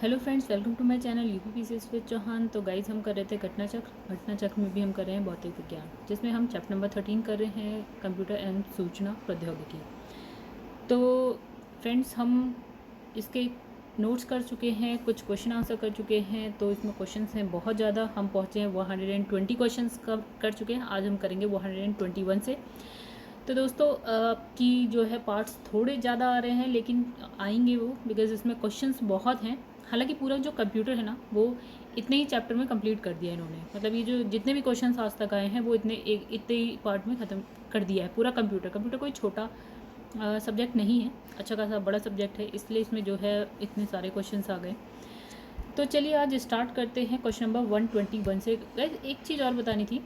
Hello friends, welcome to my channel UPPCS with Chauhan. तो guys हम कर रहे थे घटना चक्र में भी हम कर रहे हैं भौतिक विज्ञान, जिसमें हम चैप्टर नंबर 13 कर रहे हैं कंप्यूटर एंड सूचना प्रौद्योगिकी। तो फ्रेंड्स, हम इसके नोट्स कर चुके हैं, कुछ क्वेश्चन आंसर कर चुके हैं। तो इसमें क्वेश्चंस हैं बहुत ज़्यादा, हम पहुँचे हैं 120 क्वेश्चंस कर चुके हैं। आज हम करेंगे 121 से। तो दोस्तों, की जो है पार्ट्स थोड़े ज़्यादा आ रहे हैं, लेकिन आएंगे वो, बिकॉज इसमें क्वेश्चंस बहुत हैं। हालांकि पूरा जो कंप्यूटर है ना, वो इतने ही चैप्टर में कंप्लीट कर दिया है इन्होंने। मतलब ये जो जितने भी क्वेश्चंस आज तक आए हैं वो इतने ही पार्ट में ख़त्म कर दिया है पूरा कंप्यूटर कोई छोटा सब्जेक्ट नहीं है, अच्छा खासा बड़ा सब्जेक्ट है, इसलिए इसमें जो है इतने सारे क्वेश्चंस आ गए। तो चलिए आज स्टार्ट करते हैं क्वेश्चन नंबर 121 से। एक चीज़ और बतानी थी।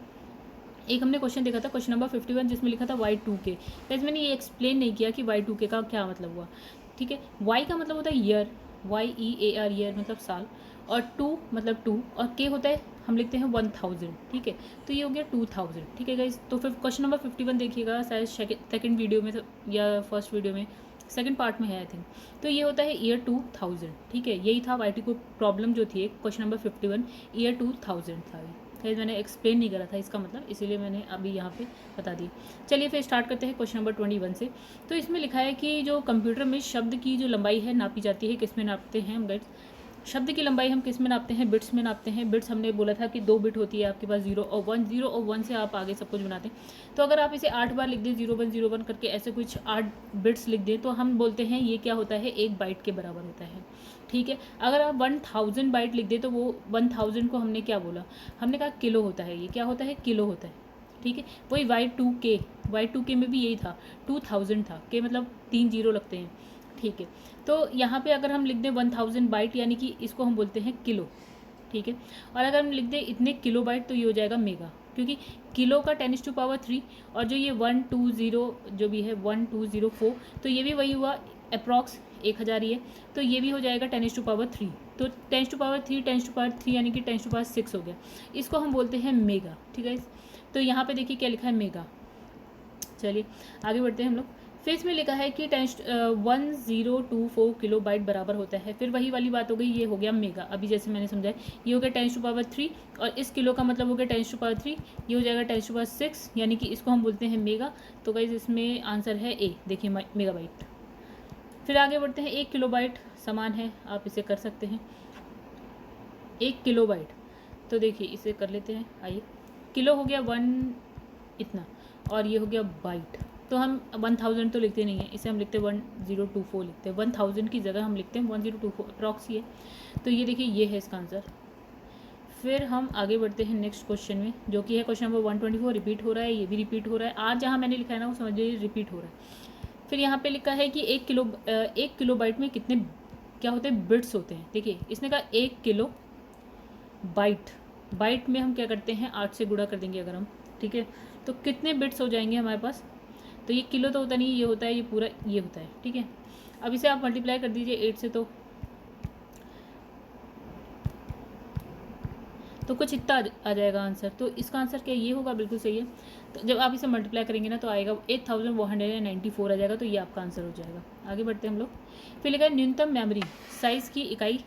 एक हमने क्वेश्चन देखा था क्वेश्चन नंबर 51, जिसमें लिखा था Y2K। गाइस, मैंने ये एक्सप्लेन नहीं किया कि Y2K का क्या मतलब हुआ। ठीक है, Y का मतलब होता है ईयर, YEAR, ईयर मतलब साल, और 2 मतलब 2, और K होता है, हम लिखते हैं 1000। ठीक है, तो ये हो गया 2000। ठीक है गाइस, तो फिर क्वेश्चन नंबर 51 देखिएगा, शायद सेकंड वीडियो में या फर्स्ट वीडियो में, सेकंड पार्ट में है आई थिंक। तो ये होता है ईयर 2000। ठीक है, यही था Y2 को प्रॉब्लम जो थी क्वेश्चन नंबर 51, ईयर 2000 था। फिर मैंने एक्सप्लेन नहीं करा था इसका मतलब, इसीलिए मैंने अभी यहाँ पे बता दी। चलिए फिर स्टार्ट करते हैं क्वेश्चन नंबर 21 से। तो इसमें लिखा है कि जो कंप्यूटर में शब्द की जो लंबाई है नापी जाती है, किस में नापते हैं हम बिट्स। शब्द की लंबाई हम किस में नापते हैं, बिट्स में नापते हैं। बिट्स हमने बोला था कि 2 बिट होती है आपके पास, 0 और 1। 0 और 1 से आप आगे सब कुछ बनाते हैं। तो अगर आप इसे 8 बार लिख दें, 0101 करके, ऐसे कुछ 8 बिट्स लिख दें, तो हम बोलते हैं ये क्या होता है, 1 बाइट के बराबर होता है। ठीक है, अगर आप 1000 बाइट लिख दें, तो वो 1000 को हमने क्या बोला, हमने कहा किलो होता है। ये क्या होता है, किलो होता है। ठीक है, वही Y2K में भी यही था, 2000 था, के मतलब 3 जीरो लगते हैं। ठीक है, तो यहाँ पे अगर हम लिख दें 1000 बाइट, यानी कि इसको हम बोलते हैं किलो। ठीक है, और अगर हम लिख दें इतने किलो बाइट, तो ये हो जाएगा मेगा, क्योंकि किलो का 10⁻3, और जो ये 120 जो भी है 1204, तो ये भी वही हुआ, अप्रॉक्स 1000 ही है, तो ये भी हो जाएगा 10⁻3। तो 10⁻3 10⁻3 यानी कि 10⁻6 हो गया, इसको हम बोलते हैं मेगा। ठीक है, तो यहाँ पे देखिए क्या लिखा है, मेगा। चलिए आगे बढ़ते हैं हम लोग। फिर इसमें लिखा है कि 1024 किलो बाइट बराबर होता है। फिर वही वाली बात हो गई, ये हो गया मेगा, अभी जैसे मैंने समझाया, ये हो गया 10⁻3, और इस किलो का मतलब हो गया 10⁻3, ये हो जाएगा 10⁻6, यानी कि इसको हम बोलते हैं मेगा। तो गाइस इसमें आंसर है ए, देखिए मेगा बाइट। फिर आगे बढ़ते हैं, 1 किलो बाइट समान है, आप इसे कर सकते हैं 1 किलो बाइट। तो देखिए इसे कर लेते हैं, आइए। किलो हो गया 1 इतना, और ये हो गया बाइट। तो हम 1000 तो लिखते नहीं हैं, इसे हम लिखते हैं 1024 लिखते हैं। 1000 की जगह हम लिखते हैं 1024, अप्रॉक्स ही है। तो ये देखिए ये है इसका आंसर। फिर हम आगे बढ़ते हैं नेक्स्ट क्वेश्चन में, जो कि है क्वेश्चन नंबर 124। रिपीट हो रहा है, ये भी रिपीट हो रहा है। आज जहाँ मैंने लिखा है ना, वो समझ लीजिए रिपीट हो रहा है। फिर यहाँ पे लिखा है कि 1 किलो बाइट में कितने क्या होते हैं, बिट्स होते हैं। देखिए इसने कहा 1 किलो बाइट, बाइट में हम क्या करते हैं, 8 से गुणा कर देंगे अगर हम। ठीक है, तो कितने बिट्स हो जाएंगे हमारे पास। तो ये किलो तो होता नहीं, ये होता है, ये पूरा ये होता है। ठीक है, अब इसे आप मल्टीप्लाई कर दीजिए 8 से, तो कुछ इतना आ जाएगा आंसर। तो इसका आंसर क्या ये होगा, बिल्कुल सही है। तो जब आप इसे मल्टीप्लाई करेंगे ना, तो आएगा 8194 आ जाएगा। तो ये आपका आंसर हो जाएगा। आगे बढ़ते हैं हम लोग। फिर लिखा है न्यूनतम मेमोरी साइज़ की इकाई,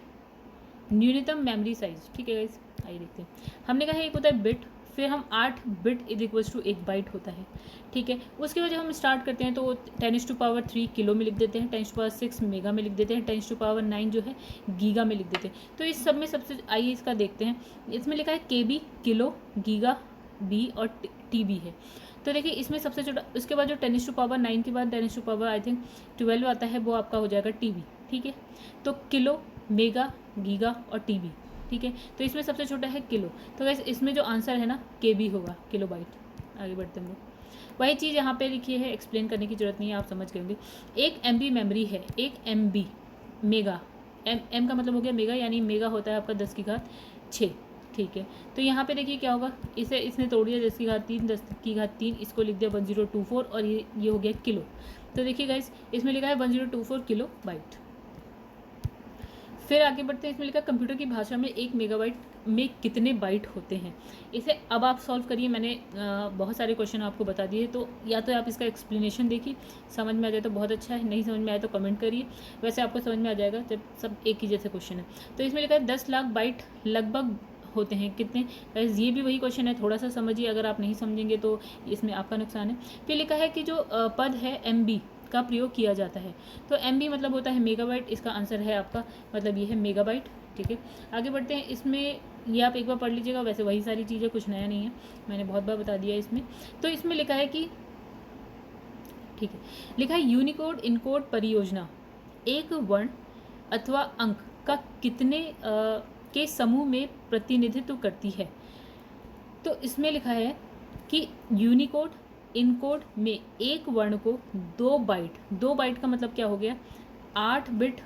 न्यूनतम मेमोरी साइज़। ठीक है गाइस, आइए देखते हैं। हमने कहा एक होता है बिट, फिर हम 8 bit is equals to 1 byte होता है। ठीक है, उसके बाद जब हम स्टार्ट करते हैं, तो 10⁻3 किलो में लिख देते हैं, 10⁻6 मेगा में लिख देते हैं, 10⁻9 जो है गीगा में लिख देते हैं। तो इस सब में सबसे आइए इसका देखते हैं। इसमें लिखा है KB किलो, गीगा बी, और TB है। तो देखिए इसमें सबसे छोटा, उसके बाद जो 10⁻9 के बाद 10 आई थिंक 12 आता है, वो आपका हो जाएगा TB। ठीक है, तो किलो, मेगा, गीगा और TB। ठीक है, तो इसमें सबसे छोटा है किलो। तो वैसे इसमें जो आंसर है ना, KB होगा, किलो बाइट। आगे बढ़ते हम लोग। वही चीज़ यहाँ पे लिखी है, एक्सप्लेन करने की जरूरत नहीं है, आप समझ गए होंगे। 1 MB मेमोरी है, 1 MB मेगा, M का मतलब हो गया मेगा, यानी मेगा होता है आपका 10⁻6। ठीक है, तो यहाँ पे देखिए क्या होगा, इसे इसने तोड़ दिया, 10⁻3, 10⁻3, इसको लिख दिया 1024, और ये हो गया किलो। तो देखिए गाइस, इसमें लिखा है 1024 किलो बाइट। फिर आगे बढ़ते हैं, इसमें लिखा कंप्यूटर की भाषा में 1 मेगाबाइट में कितने बाइट होते हैं। इसे अब आप सॉल्व करिए। मैंने बहुत सारे क्वेश्चन आपको बता दिए, तो या तो आप इसका एक्सप्लेनेशन देखिए, समझ में आ जाए तो बहुत अच्छा है, नहीं समझ में आए तो कमेंट करिए। वैसे आपको समझ में आ जाएगा जब सब एक ही जैसे क्वेश्चन है। तो इसमें लिखा है 10 लाख बाइट लगभग होते हैं कितने। गाइस ये भी वही क्वेश्चन है, थोड़ा सा समझिए, अगर आप नहीं समझेंगे तो इसमें आपका नुकसान है। फिर लिखा है कि जो पद है MB का प्रयोग किया जाता है। तो MB मतलब होता है मेगाबाइट, इसका आंसर है आपका, मतलब ये है मेगाबाइट। ठीक है, आगे बढ़ते हैं। इसमें ये आप एक बार पढ़ लीजिएगा, वैसे वही सारी चीज़ें, कुछ नया नहीं है, मैंने बहुत बार बता दिया इसमें। तो इसमें लिखा है कि, ठीक है, लिखा है यूनिकोड इनकोड परियोजना एक वर्ण अथवा अंक का कितने के समूह में प्रतिनिधित्व करती है। तो इसमें लिखा है कि यूनिकोड इनकोड में एक वर्ण को 2 बाइट का मतलब क्या हो गया, 8 बिट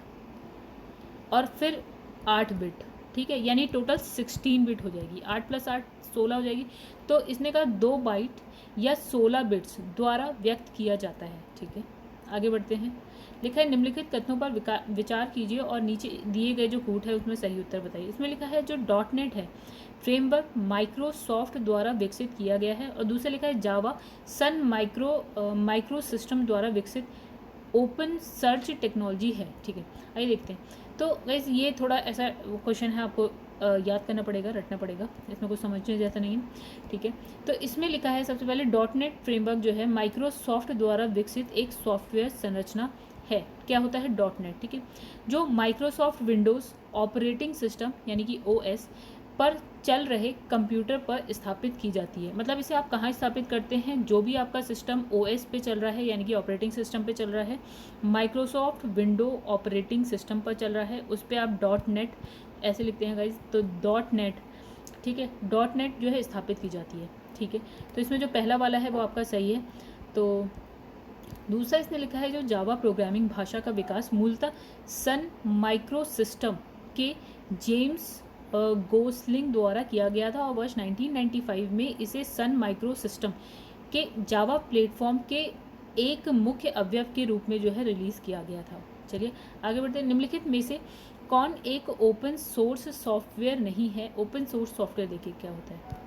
और फिर 8 बिट, ठीक है, यानी टोटल 16 बिट हो जाएगी। 8 + 8 16 हो जाएगी। तो इसने कहा 2 बाइट या 16 बिट्स द्वारा व्यक्त किया जाता है। ठीक है, आगे बढ़ते हैं। लिखा है निम्नलिखित कथनों पर विचार कीजिए और नीचे दिए गए जो कूट है उसमें सही उत्तर बताइए। इसमें लिखा है जो .NET है फ्रेमवर्क माइक्रोसॉफ्ट द्वारा विकसित किया गया है, और दूसरा लिखा है जावा सन माइक्रो सिस्टम द्वारा विकसित ओपन सर्च टेक्नोलॉजी है। ठीक है, आइए देखते हैं। तो गाइस ये थोड़ा ऐसा क्वेश्चन है, आपको याद करना पड़ेगा, रटना पड़ेगा, इसमें कुछ समझने जैसा नहीं है। ठीक है, तो इसमें लिखा है सबसे पहले .NET फ्रेमवर्क जो है माइक्रोसॉफ्ट द्वारा विकसित एक सॉफ्टवेयर संरचना है। क्या होता है .NET, ठीक है, जो माइक्रोसॉफ्ट विंडोज़ ऑपरेटिंग सिस्टम यानी कि OS पर चल रहे कंप्यूटर पर स्थापित की जाती है। मतलब इसे आप कहाँ स्थापित करते हैं, जो भी आपका सिस्टम OS पे चल रहा है यानी कि ऑपरेटिंग सिस्टम पे चल रहा है, माइक्रोसॉफ्ट विंडो ऑपरेटिंग सिस्टम पर चल रहा है, उस पर आप .NET ऐसे लिखते हैं गाइज, तो .NET, ठीक है, .NET जो है स्थापित की जाती है। ठीक है, तो इसमें जो पहला वाला है वो आपका सही है। तो दूसरा इसने लिखा है जो जावा प्रोग्रामिंग भाषा का विकास मूलतः सन माइक्रो सिस्टम के जेम्स गोसलिंग द्वारा किया गया था, और वर्ष 1995 में इसे सन माइक्रो सिस्टम के जावा प्लेटफॉर्म के एक मुख्य अवयव के रूप में जो है रिलीज़ किया गया था। चलिए आगे बढ़ते हैं। निम्नलिखित में से कौन एक ओपन सोर्स सॉफ्टवेयर नहीं है। ओपन सोर्स सॉफ्टवेयर देखिए क्या होता है।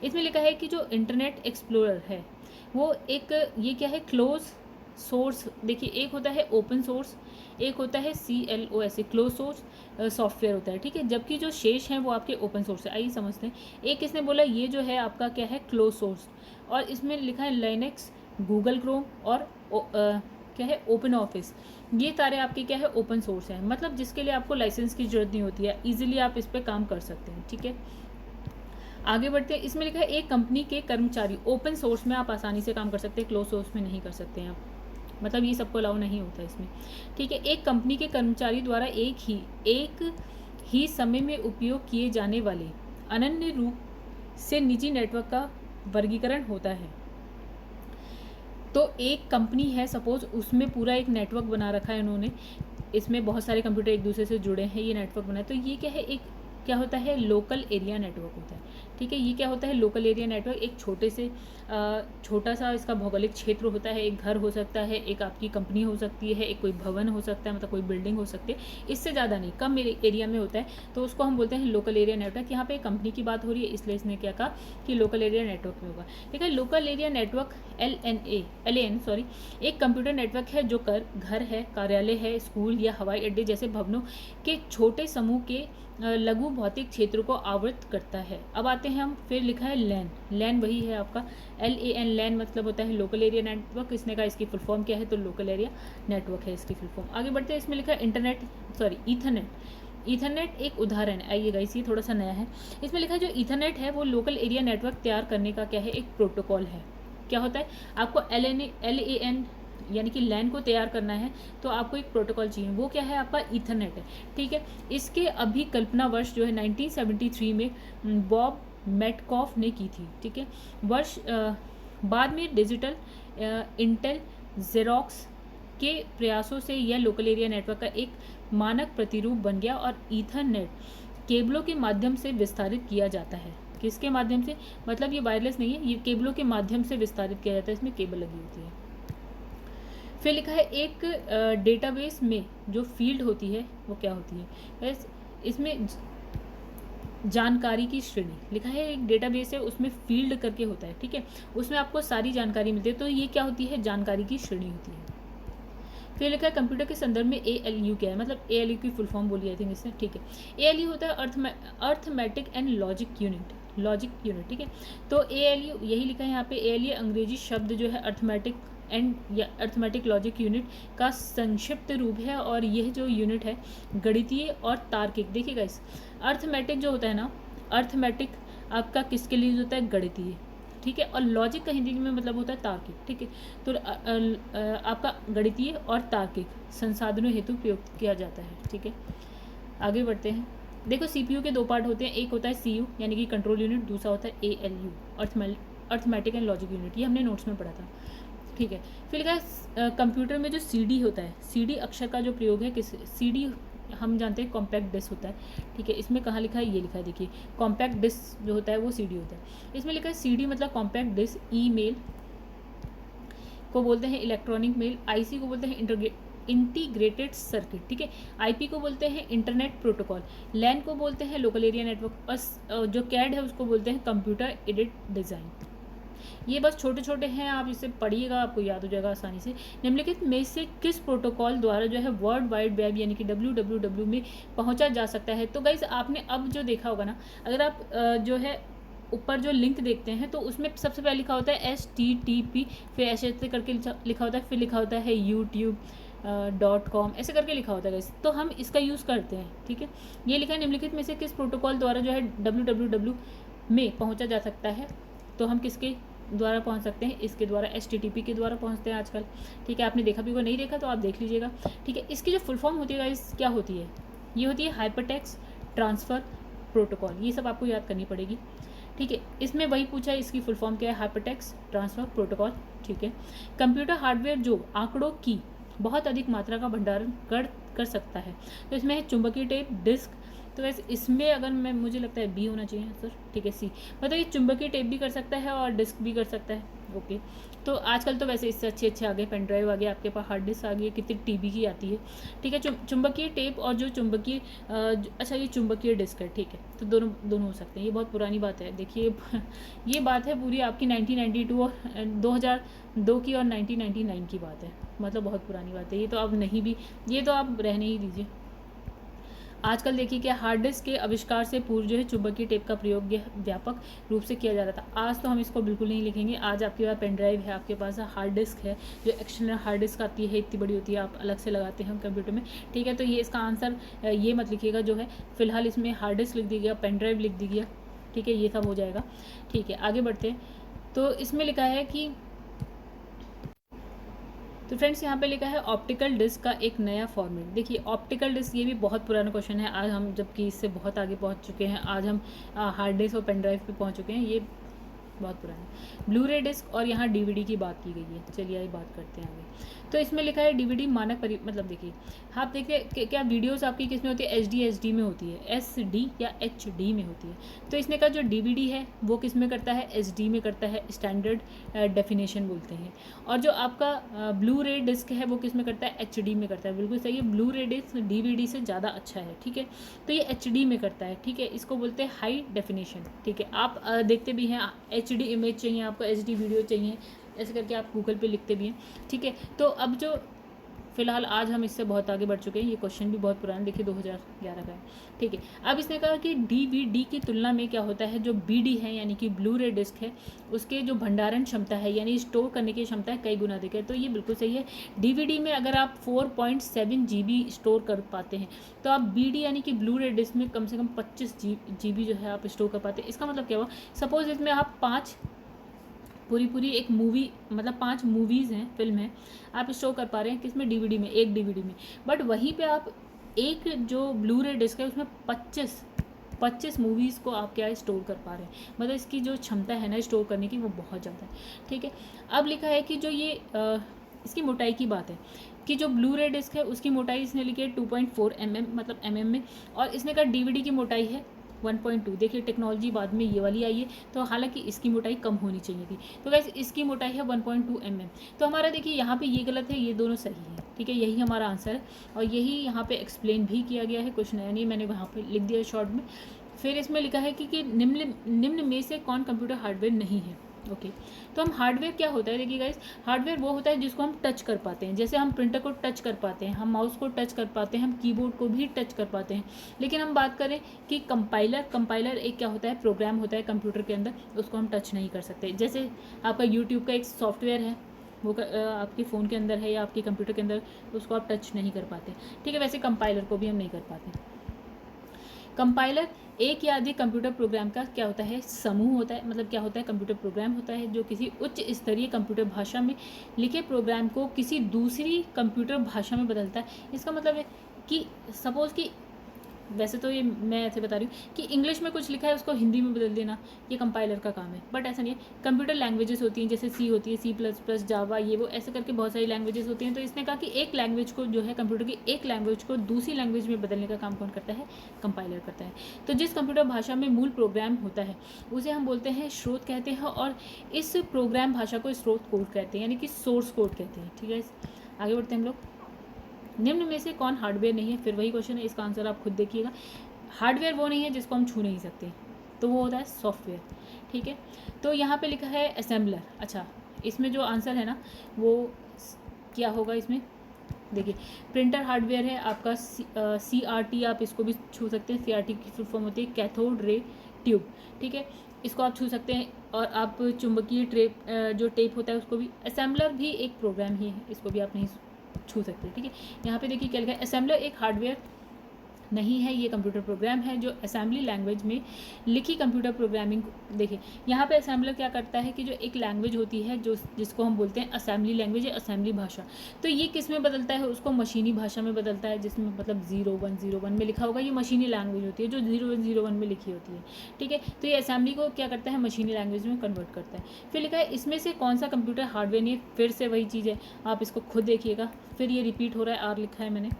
इसमें लिखा है कि जो इंटरनेट एक्सप्लोरर है वो एक, ये क्या है, क्लोज सोर्स। देखिए एक होता है ओपन सोर्स, एक होता है CLOS क्लोज सोर्स सॉफ्टवेयर होता है। ठीक है, जबकि जो शेष हैं वो आपके ओपन सोर्स है। आइए समझते हैं। एक किसने बोला, ये जो है आपका क्या है, क्लोज सोर्स, और इसमें लिखा है लिनक्स, गूगल क्रोम और क्या है, ओपन ऑफिस, ये सारे आपके क्या है, ओपन सोर्स हैं। मतलब जिसके लिए आपको लाइसेंस की जरूरत नहीं होती है, ईजिली आप इस पर काम कर सकते हैं। ठीक है, आगे बढ़ते हैं। इसमें लिखा है एक कंपनी के कर्मचारी, ओपन सोर्स में आप आसानी से काम कर सकते हैं, क्लोज सोर्स में नहीं कर सकते हैं आप, मतलब ये सबको अलाउ नहीं होता इसमें। ठीक है, एक कंपनी के कर्मचारी द्वारा एक ही समय में उपयोग किए जाने वाले अनन्य रूप से निजी नेटवर्क का वर्गीकरण होता है। तो एक कंपनी है सपोज, उसमें पूरा एक नेटवर्क बना रखा है उन्होंने, इसमें बहुत सारे कंप्यूटर एक दूसरे से जुड़े हैं, ये नेटवर्क बना है। तो ये क्या है, एक क्या होता है, लोकल एरिया नेटवर्क होता है। ठीक है, ये क्या होता है, लोकल एरिया नेटवर्क। एक छोटा सा इसका भौगोलिक क्षेत्र होता है, एक घर हो सकता है, एक आपकी कंपनी हो सकती है, एक कोई भवन हो सकता है, मतलब कोई बिल्डिंग हो सकती है, इससे ज़्यादा नहीं, कम एरिया में होता है, तो उसको हम बोलते हैं लोकल एरिया नेटवर्क। यहाँ पे कंपनी की बात हो रही है इसलिए इसने क्या कहा कि लोकल एरिया नेटवर्क में होगा। ठीक है, लोकल एरिया नेटवर्क LAN एक कंप्यूटर नेटवर्क है जो घर है, कार्यालय है, स्कूल या हवाई अड्डे जैसे भवनों के छोटे समूह के लघु भौतिक क्षेत्र को आवृत करता है। अब आते हैं हम, फिर लिखा है लैन वही है आपका LAN, लैन मतलब होता है लोकल एरिया नेटवर्क। इसने कहा इसकी फुल फॉर्म क्या है, तो लोकल एरिया नेटवर्क है इसकी फुल फॉर्म। आगे बढ़ते हैं। इसमें लिखा है ईथरनेट एक उदाहरण है। आइएगा, इसी थोड़ा सा नया है। इसमें लिखा है जो ईथरनेट है वो लोकल एरिया नेटवर्क तैयार करने का क्या है, एक प्रोटोकॉल है। क्या होता है, आपको LAN यानी कि लैन को तैयार करना है तो आपको एक प्रोटोकॉल चाहिए, वो क्या है, आपका ईथरनेट है। ठीक है, इसके अभिकल्पना वर्ष जो है 1973 में बॉब मेटकॉफ ने की थी। ठीक है, बाद में डिजिटल इंटेल जेरोक्स के प्रयासों से यह लोकल एरिया नेटवर्क का एक मानक प्रतिरूप बन गया और ईथरनेट केबलों के माध्यम से विस्तारित किया जाता है। किसके माध्यम से, मतलब ये वायरलेस नहीं है, ये केबलों के माध्यम से विस्तारित किया जाता है, इसमें केबल लगी होती है। फिर लिखा है एक डेटाबेस में जो फील्ड होती है वो क्या होती है। बस इसमें जानकारी की श्रेणी लिखा है, एक डेटाबेस है उसमें फील्ड करके होता है, ठीक है, उसमें आपको सारी जानकारी मिलती है, तो ये क्या होती है, जानकारी की श्रेणी होती है। फिर लिखा है कंप्यूटर के संदर्भ में ALU क्या है, मतलब ALU की फुल फॉर्म बोली आई थिंक इससे, ठीक है। ALU होता है अर्थमेटिक एंड लॉजिक यूनिट, ठीक है। तो ALU यही लिखा है यहाँ पे, ALU अंग्रेजी शब्द जो है अर्थमेटिक एंड या अर्थमेटिक लॉजिक यूनिट का संक्षिप्त रूप है, और यह जो यूनिट है गणितीय और तार्किक। देखिएगा इस अर्थमेटिक जो होता है ना, अर्थमेटिक आपका किसके लिए होता है, गणितीय, ठीक है, और लॉजिक का हिंदी में मतलब होता है तार्किक, ठीक है। तो आपका गणितीय और तार्किक संसाधनों हेतु प्रयोग किया जाता है, ठीक है। आगे बढ़ते हैं। देखो CPU के दो पार्ट होते हैं, एक होता है CU यानी कि कंट्रोल यूनिट, दूसरा होता है ALU arithmetic and logic unit, ये हमने नोट्स में पढ़ा था, ठीक है। फिर लिखा कंप्यूटर में जो CD होता है, CD अक्षर का जो प्रयोग है किस, CD हम जानते हैं कॉम्पैक्ट डिस्क होता है, ठीक है। इसमें कहाँ लिखा है, ये लिखा है, देखिए कॉम्पैक्ट डिस्क जो होता है वो CD होता है। इसमें लिखा है CD मतलब कॉम्पैक्ट डिस्क, ईमेल को बोलते हैं इलेक्ट्रॉनिक मेल, IC को बोलते हैं इंटीग्रेटेड सर्किट, ठीक है, IP को बोलते हैं इंटरनेट प्रोटोकॉल, LAN को बोलते हैं लोकल एरिया नेटवर्क, और जो CAD है उसको बोलते हैं कंप्यूटर एडेड डिज़ाइन। ये बस छोटे छोटे हैं, आप इसे पढ़िएगा आपको याद हो जाएगा आसानी से। निम्नलिखित में से किस प्रोटोकॉल द्वारा जो है वर्ल्ड वाइड वेब यानी कि WWW में पहुंचा जा सकता है। तो गाइस आपने अब जो देखा होगा ना, अगर आप जो है ऊपर जो लिंक देखते हैं तो उसमें सबसे पहले लिखा होता है HTTP, फिर ऐसे करके लिखा होता है, फिर लिखा होता है YouTube.com, ऐसे करके लिखा होता है गाइस, तो हम इसका यूज़ करते हैं, ठीक है। ये लिखा है निम्नलिखित में से किस प्रोटोकॉल द्वारा जो है WWW में पहुंचा जा सकता है, तो हम किसके द्वारा पहुंच सकते हैं, इसके द्वारा HTTP के द्वारा पहुंचते हैं आजकल, ठीक है। आपने देखा भी होगा, नहीं देखा तो आप देख लीजिएगा, ठीक है। इसकी जो फुल फॉर्म होती है गाइस क्या होती है, ये होती है हाइपरटेक्स्ट ट्रांसफ़र प्रोटोकॉल, ये सब आपको याद करनी पड़ेगी, ठीक है। इसमें वही पूछा है, इसकी फुल फॉर्म क्या है, हाइपरटेक्स्ट ट्रांसफ़र प्रोटोकॉल, ठीक है। कंप्यूटर हार्डवेयर जो आंकड़ों की बहुत अधिक मात्रा का भंडारण कर सकता है, तो इसमें है चुंबकीय टेप, डिस्क, तो वैसे इसमें अगर मैं मुझे लगता है B होना चाहिए सर, ठीक है, C, मतलब ये चुंबकीय टेप भी कर सकता है और डिस्क भी कर सकता है, ओके। तो आजकल तो वैसे इससे अच्छे आ गए, पेन ड्राइव आ गया, आपके पास हार्ड डिस्क आ गई है, कितनी TB की आती है, ठीक है। चुंबकीय टेप और जो चुंबकीय अच्छा ये चुंबकीय डिस्क है, ठीक है, तो दोनों हो सकते हैं। ये बहुत पुरानी बात है, देखिए ये बात है पूरी आपकी 1992 और 2002 की और 1999 की बात है, मतलब बहुत पुरानी बात है, ये तो अब नहीं भी, ये तो आप रहने ही दीजिए। आजकल देखिए कि हार्ड डिस्क के आविष्कार से पूर्व जो है चुंबकीय टेप का प्रयोग व्यापक रूप से किया जा रहा था। आज तो हम इसको बिल्कुल नहीं लिखेंगे, आज आपके पास पेन ड्राइव है, आपके पास हार्ड डिस्क है, जो एक्सटर्नल हार्ड डिस्क आती है, इतनी बड़ी होती है, आप अलग से लगाते हैं कंप्यूटर में, ठीक है। तो ये इसका आंसर ये मत लिखिएगा जो है, फिलहाल इसमें हार्ड डिस्क लिख दिया, पेन ड्राइव लिख दिया, ठीक है, ये सब हो जाएगा, ठीक है। आगे बढ़ते हैं, तो इसमें लिखा है कि, तो फ्रेंड्स यहाँ पे लिखा है ऑप्टिकल डिस्क का एक नया फॉर्मेट। देखिए ऑप्टिकल डिस्क ये भी बहुत पुराना क्वेश्चन है, आज हम जबकि इससे बहुत आगे पहुँच चुके हैं, आज हम हार्ड डिस्क और पेन ड्राइव पे पहुँच चुके हैं, ये बहुत पुराना। ब्लू रे डिस्क और यहाँ DVD की बात की गई है, चलिए आइए बात करते हैं आगे। तो इसमें लिखा है DVD मानक मतलब देखिए आप देखिए क्या वीडियोस आपकी किस में होती है, HD में होती है, SD या HD में होती है। तो इसने का जो DVD है वो किस में करता है, SD में करता है, स्टैंडर्ड डेफिनेशन बोलते हैं। और जो आपका ब्लू रे डिस्क है वो किस में करता है, HD में करता है, बिल्कुल सही है। ब्लू रे डिस्क DVD से ज़्यादा अच्छा है, ठीक है, तो ये HD में करता है, ठीक है, इसको बोलते हैं हाई डेफिनेशन, ठीक है। आप देखते भी हैं HD इमेज चाहिए आपको, HD वीडियो चाहिए, ऐसे करके आप गूगल पे लिखते भी हैं, ठीक है। तो अब जो फिलहाल आज हम इससे बहुत आगे बढ़ चुके हैं, ये क्वेश्चन भी बहुत पुराना, देखिए 2011 का है, ठीक है। अब इसने कहा कि DVD की तुलना में क्या होता है, जो BD है यानी कि ब्लू रे डिस्क है, उसके जो भंडारण क्षमता है यानी स्टोर करने की क्षमता है कई गुना अधिक है, तो ये बिल्कुल सही है। DVD में अगर आप 4.7 GB स्टोर कर पाते हैं, तो आप BD यानी कि ब्लू रे डिस्क में कम से कम 25 GB जो है आप स्टोर कर पाते हैं। इसका मतलब क्या हुआ, सपोज इसमें आप पूरी एक मूवी, मतलब 5 मूवीज़ हैं, फिल्म है, आप स्टोर कर पा रहे हैं किसमें, DVD में, एक DVD में, बट वहीं पे आप एक जो ब्लू रे डिस्क है उसमें 25 मूवीज़ को आप क्या स्टोर कर पा रहे हैं, मतलब इसकी जो क्षमता है ना स्टोर करने की वो बहुत ज़्यादा है, ठीक है। अब लिखा है कि जो ये इसकी मोटाई की बात है कि जो ब्लू रे डिस्क है उसकी मोटाई इसने लिखी है 2.4 mm, मतलब mm में, और इसने कहा DVD की मोटाई है 1.2। देखिए टेक्नोलॉजी बाद में ये वाली आई है, तो हालांकि इसकी मोटाई कम होनी चाहिए थी। तो गाइस इसकी मोटाई है 1.2 mm। तो हमारा देखिए यहाँ पे ये गलत है, ये दोनों सही है, ठीक है, यही हमारा आंसर है और यही यहाँ पे एक्सप्लेन भी किया गया है, कुछ नया नहीं मैंने वहाँ पे लिख दिया शॉर्ट में। फिर इसमें लिखा है कि निम्न में से कौन कंप्यूटर हार्डवेयर नहीं है। ओके, तो हम हार्डवेयर क्या होता है, देखिए गाइस हार्डवेयर वो होता है जिसको हम टच कर पाते हैं, जैसे हम प्रिंटर को टच कर पाते हैं, हम माउस को टच कर पाते हैं, हम कीबोर्ड को भी टच कर पाते हैं। लेकिन हम बात करें कि कंपाइलर एक क्या होता है, प्रोग्राम होता है कंप्यूटर के अंदर, उसको हम टच नहीं कर सकते। जैसे आपका यूट्यूब का एक सॉफ्टवेयर है, वो आपके फ़ोन के अंदर है या आपके कंप्यूटर के अंदर, उसको आप टच नहीं कर पाते, ठीक है। वैसे कंपाइलर को भी हम नहीं कर पाते। कंपाइलर एक या अधिक कंप्यूटर प्रोग्राम का क्या होता है, समूह होता है। मतलब क्या होता है, कंप्यूटर प्रोग्राम होता है जो किसी उच्च स्तरीय कंप्यूटर भाषा में लिखे प्रोग्राम को किसी दूसरी कंप्यूटर भाषा में बदलता है। इसका मतलब है कि सपोज़ कि वैसे तो ये मैं ऐसे बता रही हूँ कि इंग्लिश में कुछ लिखा है उसको हिंदी में बदल देना, ये कंपाइलर का काम है। बट ऐसा नहीं है, कंप्यूटर लैंग्वेजेस होती हैं, जैसे सी होती है, C++, जावा, ये वो ऐसे करके बहुत सारी लैंग्वेजेस होती हैं। तो इसने कहा कि एक लैंग्वेज को जो है, कंप्यूटर की एक लैंग्वेज को दूसरी लैंग्वेज में बदलने का काम कौन करता है, कंपाइलर करता है। तो जिस कंप्यूटर भाषा में मूल प्रोग्राम होता है उसे हम बोलते हैं स्रोत कहते हैं, और इस प्रोग्राम भाषा को स्रोत कोड कहते हैं, यानी कि सोर्स कोड कहते हैं, ठीक है। आगे बढ़ते हैं हम लोग। निम्न में से कौन हार्डवेयर नहीं है, फिर वही क्वेश्चन है, इसका आंसर आप खुद देखिएगा। हार्डवेयर वो नहीं है जिसको हम छू नहीं सकते, तो वो होता है सॉफ्टवेयर, ठीक है। तो यहाँ पे लिखा है असेंबलर। अच्छा, इसमें जो आंसर है ना वो क्या होगा, इसमें देखिए प्रिंटर हार्डवेयर है आपका, CRT, आप इसको भी छू सकते हैं। CRT की फुल फॉर्म होती है कैथोड रे ट्यूब, ठीक है, इसको आप छू सकते हैं। और आप चुंबकीय जो टेप होता है उसको भी, असेंबलर भी एक प्रोग्राम ही है, इसको भी आप नहीं छू सकते, ठीक है। यहाँ पे देखिए क्या लिखा है, असेंबलर एक हार्डवेयर नहीं है, ये कंप्यूटर प्रोग्राम है जो असेंबली लैंग्वेज में लिखी कंप्यूटर प्रोग्रामिंग। देखिए यहाँ पे असेंबलर क्या करता है कि जो एक लैंग्वेज होती है जो जिसको हम बोलते हैं असेंबली लैंग्वेज या असेंबली भाषा, तो ये किस में बदलता है, उसको मशीनी भाषा में बदलता है, जिसमें मतलब 0101 में लिखा होगा, ये मशीनी लैंग्वेज होती है जो 0101 में लिखी होती है, ठीक है। तो ये असेंबली को क्या करता है, मशीनी लैंग्वेज में कन्वर्ट करता है। फिर लिखा है इसमें से कौन सा कंप्यूटर हार्डवेयर नहीं है, फिर से वही चीज़ है, आप इसको खुद देखिएगा, फिर ये रिपीट हो रहा है, आर लिखा है मैंने।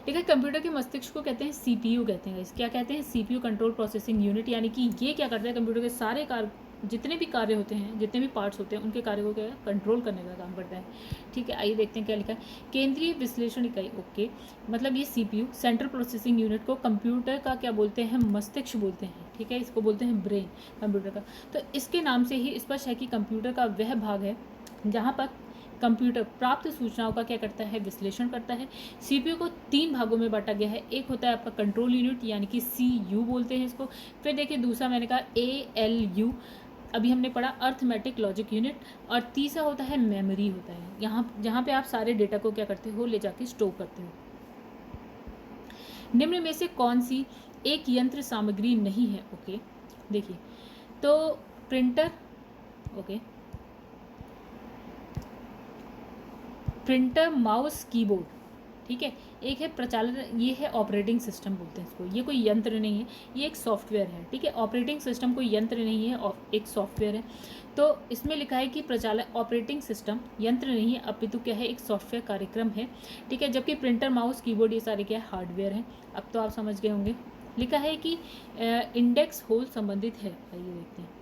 ठीक है, कंप्यूटर के मस्तिष्क को कहते हैं CPU कहते हैं। क्या कहते हैं, CPU, कंट्रोल प्रोसेसिंग यूनिट, यानी कि ये क्या करता है, कंप्यूटर के सारे कार्य, जितने भी कार्य होते हैं, जितने भी पार्ट्स होते हैं, उनके कार्य को क्या कंट्रोल करने का काम करता है, ठीक है। आइए देखते हैं क्या लिखा है, केंद्रीय विश्लेषण इकाई। ओके, मतलब ये CPU, सेंट्रल प्रोसेसिंग यूनिट को कंप्यूटर का क्या बोलते हैं, मस्तिष्क बोलते हैं, ठीक है, इसको बोलते हैं ब्रेन कंप्यूटर का। तो इसके नाम से ही स्पष्ट है कि कंप्यूटर का वह भाग है जहाँ पर कंप्यूटर प्राप्त सूचनाओं का क्या करता है, विश्लेषण करता है। CPU को 3 भागों में बांटा गया है, एक होता है आपका कंट्रोल यूनिट, यानी कि CU बोलते हैं इसको। फिर देखिए दूसरा मैंने कहा ALU, अभी हमने पढ़ा अर्थमेटिक लॉजिक यूनिट। और तीसरा होता है मेमोरी होता है, यहाँ जहाँ पे आप सारे डेटा को क्या करते हो, ले जाके स्टोर करते हो। निम्न में से कौन सी एक यंत्र सामग्री नहीं है। ओके, देखिए तो printer, okay, printer, mouse, keyboard, ठीक है। एक है प्रचालन, ये है ऑपरेटिंग सिस्टम बोलते हैं इसको, ये कोई यंत्र नहीं है, ये एक सॉफ्टवेयर है, ठीक है। ऑपरेटिंग सिस्टम कोई यंत्र नहीं है, एक सॉफ्टवेयर है। तो इसमें लिखा है कि प्रचालन, ऑपरेटिंग सिस्टम यंत्र नहीं है, अपितु क्या है, एक सॉफ्टवेयर कार्यक्रम है, ठीक है। जबकि प्रिंटर, माउस, कीबोर्ड ये सारे क्या है, हार्डवेयर हैं। अब तो आप समझ गए होंगे। लिखा है कि इंडेक्स होल संबंधित है, आइए देखते हैं।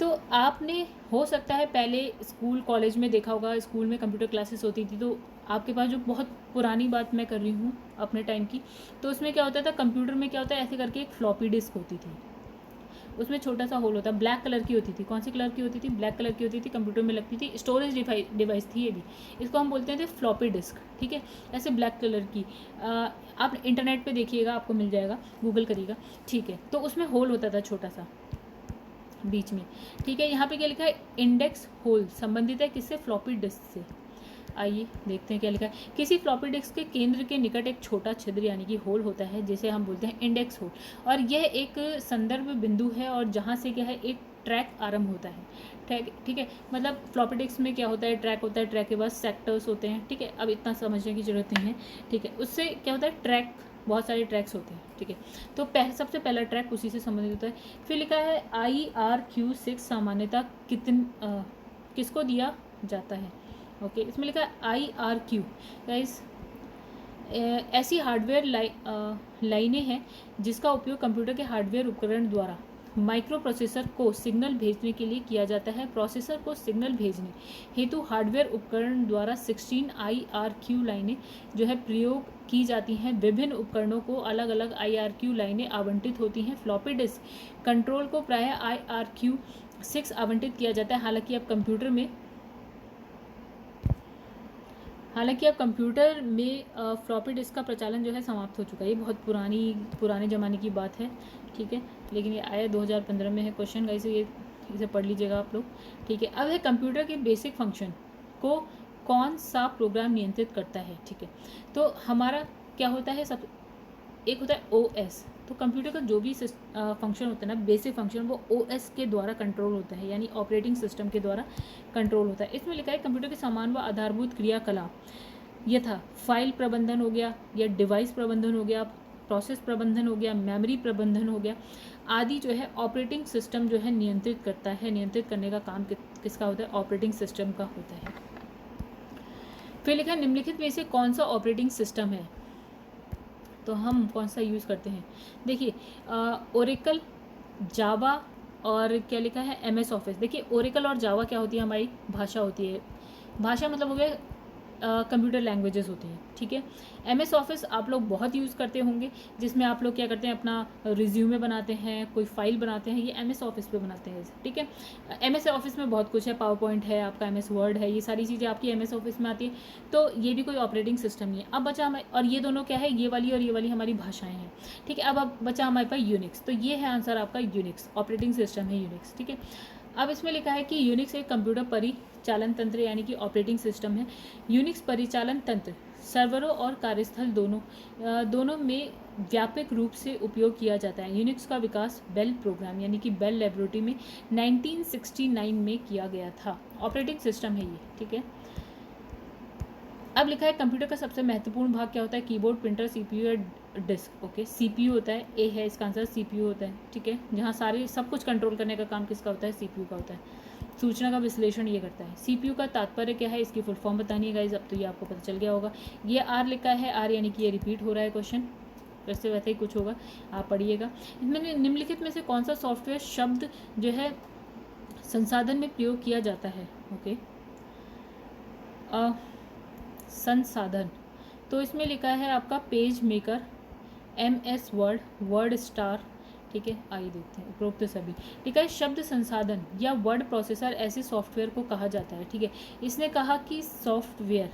तो आपने हो सकता है पहले स्कूल कॉलेज में देखा होगा, स्कूल में कंप्यूटर क्लासेस होती थी, तो आपके पास जो बहुत पुरानी बात मैं कर रही हूँ अपने टाइम की, तो उसमें क्या होता था, कंप्यूटर में क्या होता है, ऐसे करके एक फ्लॉपी डिस्क होती थी, उसमें छोटा सा होल होता, ब्लैक कलर की होती थी। कौन सी कलर की होती थी, ब्लैक कलर की होती थी, कंप्यूटर में लगती थी, स्टोरेज डिवाइस थी ये भी, इसको हम बोलते थे फ्लॉपी डिस्क, ठीक है। ऐसे ब्लैक कलर की, आप इंटरनेट पे देखिएगा, आपको मिल जाएगा, गूगल करिएगा, ठीक है। तो उसमें होल होता था छोटा सा बीच में, ठीक है। यहाँ पे क्या लिखा है, इंडेक्स होल संबंधित है किससे, फ्लॉपी डिस्क से। आइए देखते हैं क्या लिखा है, किसी फ्लॉपी डिस्क के केंद्र के निकट एक छोटा छिद्र यानी कि होल होता है, जिसे हम बोलते हैं इंडेक्स होल, और यह एक संदर्भ बिंदु है, और जहाँ से क्या है, एक ट्रैक आरंभ होता है, ठीक है। मतलब फ्लॉपी डिस्क में क्या होता है, ट्रैक होता है, ट्रैक के बाद सेक्टर्स होते हैं, ठीक है। अब इतना समझने की जरूरत नहीं है, ठीक है। उससे क्या होता है, ट्रैक, बहुत सारे ट्रैक्स होते हैं, ठीक है। तो सबसे पहला ट्रैक उसी से संबंधित होता है। फिर लिखा है IRQ6 सामान्यता किसको दिया जाता है। ओके, इसमें लिखा है IRQ, गाइस ऐसी हार्डवेयर लाइनें हैं जिसका उपयोग कंप्यूटर के हार्डवेयर उपकरण द्वारा माइक्रो प्रोसेसर को सिग्नल भेजने के लिए किया जाता है। प्रोसेसर को सिग्नल भेजने हेतु हार्डवेयर उपकरण द्वारा 16 IRQ लाइनें जो है प्रयोग की जाती हैं। विभिन्न उपकरणों को अलग अलग IRQ लाइनें आवंटित होती हैं। फ्लॉपी डिस्क कंट्रोल को प्रायः IRQ6 आवंटित किया जाता है। हालांकि अब कंप्यूटर में फ्लॉपी डिस्क का प्रचलन जो है समाप्त हो चुका है। ये बहुत पुराने ज़माने की बात है, ठीक है, लेकिन ये आया 2015 में है क्वेश्चन गाइस, ये इसे पढ़ लीजिएगा आप लोग, ठीक है। अब है कंप्यूटर के बेसिक फंक्शन को कौन सा प्रोग्राम नियंत्रित करता है, ठीक है। तो हमारा क्या होता है, एक होता है OS। तो कंप्यूटर का जो भी फंक्शन होता है ना, बेसिक फंक्शन, वो OS के द्वारा कंट्रोल होता है, यानी ऑपरेटिंग सिस्टम के द्वारा कंट्रोल होता है। इसमें लिखा है कंप्यूटर के समान व आधारभूत क्रियाकलाप यथा फाइल प्रबंधन हो गया, या डिवाइस प्रबंधन हो गया, प्रोसेस प्रबंधन हो गया, मेमोरी प्रबंधन हो गया आदि जो है ऑपरेटिंग सिस्टम जो है नियंत्रित करता है। नियंत्रित करने का काम किसका होता है, ऑपरेटिंग सिस्टम का होता है। फिर लिखा है निम्नलिखित में से कौन सा ऑपरेटिंग सिस्टम है, तो हम कौन सा यूज़ करते हैं। देखिए ओरेकल, जावा और क्या लिखा है MS ऑफिस। देखिए ओरेकल और जावा क्या होती है, हमारी भाषा होती है। भाषा मतलब हो गया कंप्यूटर लैंग्वेजेस होती हैं, ठीक है। MS ऑफिस आप लोग बहुत यूज़ करते होंगे, जिसमें आप लोग क्या करते हैं, अपना रिज्यूमे बनाते हैं, कोई फाइल बनाते हैं, ये MS ऑफिस पे बनाते हैं, ठीक है। MS ऑफिस में बहुत कुछ है, पावर पॉइंट है, आपका MS वर्ड है, ये सारी चीज़ें आपकी MS ऑफिस में आती है। तो ये भी कोई ऑपरेटिंग सिस्टम नहीं है। अब बचा हमारे, और ये दोनों क्या है, ये वाली और ये वाली हमारी भाषाएँ हैं, ठीक है। अब बचा हमारे पास यूनिक्स, तो ये है आंसर आपका यूनिक्स, ऑपरेटिंग सिस्टम है यूनिक्स, ठीक है। अब इसमें लिखा है कि यूनिक्स एक कंप्यूटर परिचालन तंत्र यानी कि ऑपरेटिंग सिस्टम है। यूनिक्स परिचालन तंत्र सर्वरों और कार्यस्थल दोनों में व्यापक रूप से उपयोग किया जाता है। यूनिक्स का विकास बेल प्रोग्राम यानी कि बेल लेबोरेटरी में 1969 में किया गया था। ऑपरेटिंग सिस्टम है ये, ठीक है। अब लिखा है कंप्यूटर का सबसे महत्वपूर्ण भाग क्या होता है, कीबोर्ड, प्रिंटर, CPU या डिस्क। ओके, CPU होता है, ए है इसका आंसर, CPU होता है, ठीक है। जहाँ सारे सब कुछ कंट्रोल करने का काम किसका होता है, CPU का होता है। सूचना का विश्लेषण ये करता है। CPU का तात्पर्य क्या है, इसकी फुल फॉर्म बतानी है गाइस, अब तो ये आपको पता चल गया होगा। ये R लिखा है, R यानी कि ये रिपीट हो रहा है क्वेश्चन, वैसे वैसे ही कुछ होगा, आप पढ़िएगा। इसमें निम्नलिखित में से कौन सा सॉफ्टवेयर शब्द जो है संसाधन में प्रयोग किया जाता है। ओके, संसाधन, तो इसमें लिखा है आपका page maker, MS word, word star, ठीक है। आइए देखते हैं उपरोक्त सभी। लिखा है शब्द संसाधन या वर्ड प्रोसेसर ऐसे सॉफ्टवेयर को कहा जाता है, ठीक है। इसने कहा कि सॉफ्टवेयर,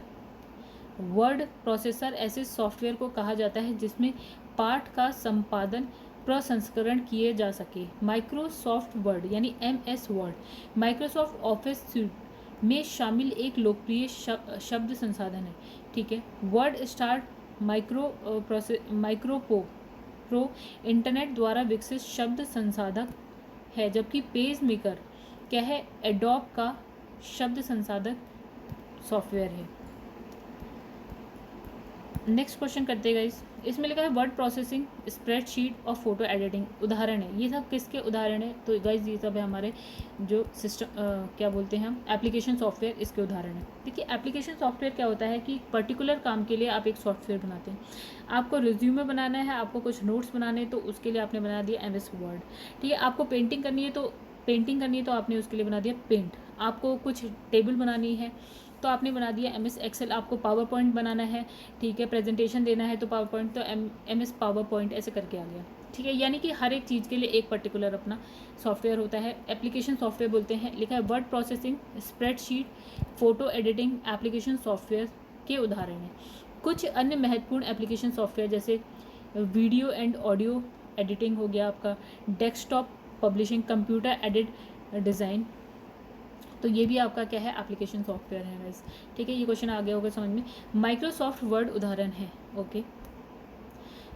वर्ड प्रोसेसर ऐसे सॉफ्टवेयर को कहा जाता है जिसमें पाठ का संपादन, प्रसंस्करण किए जा सके। माइक्रोसॉफ्ट वर्ड यानी MS word, Microsoft office suit में शामिल एक लोकप्रिय शब्द संसाधन है, ठीक है। वर्ड स्टार माइक्रो इंटरनेट द्वारा विकसित शब्द संसाधक है, जबकि पेज मेकर क्या है, एडोब का शब्द संसाधक सॉफ्टवेयर है। नेक्स्ट क्वेश्चन करते हैं गाइस। इसमें लिखा है वर्ड प्रोसेसिंग, स्प्रेडशीट और फोटो एडिटिंग उदाहरण है। ये सब किसके उदाहरण है, तो गाइस ये सब है हमारे जो सिस्टम क्या बोलते हैं हम, एप्लीकेशन सॉफ्टवेयर, इसके उदाहरण है। देखिए एप्लीकेशन सॉफ्टवेयर क्या होता है कि पर्टिकुलर काम के लिए आप एक सॉफ्टवेयर बनाते हैं। आपको रिज्यूमे बनाना है, आपको कुछ नोट्स बनाने, तो उसके लिए आपने बना दिया MS वर्ड, ठीक है। आपको पेंटिंग करनी है तो आपने उसके लिए बना दिया पेंट। आपको कुछ टेबल बनानी है तो आपने बना दिया MS एक्सेल। आपको पावर पॉइंट बनाना है, ठीक है, प्रेजेंटेशन देना है तो पावर पॉइंट, तो MS पावर पॉइंट ऐसे करके आ गया, ठीक है। यानी कि हर एक चीज़ के लिए एक पर्टिकुलर अपना सॉफ्टवेयर होता है, एप्लीकेशन सॉफ्टवेयर बोलते हैं। लिखा है word processing, spreadsheet, photo editing application software के उदाहरण हैं। कुछ अन्य महत्वपूर्ण एप्लीकेशन सॉफ्टवेयर जैसे वीडियो एंड ऑडियो एडिटिंग हो गया आपका, desktop publishing, computer edit design, तो ये भी आपका क्या है, एप्लीकेशन सॉफ्टवेयर है गाइस, ठीक है। ये क्वेश्चन आ गया होगा समझ में। माइक्रोसॉफ्ट वर्ड उदाहरण है, ओके।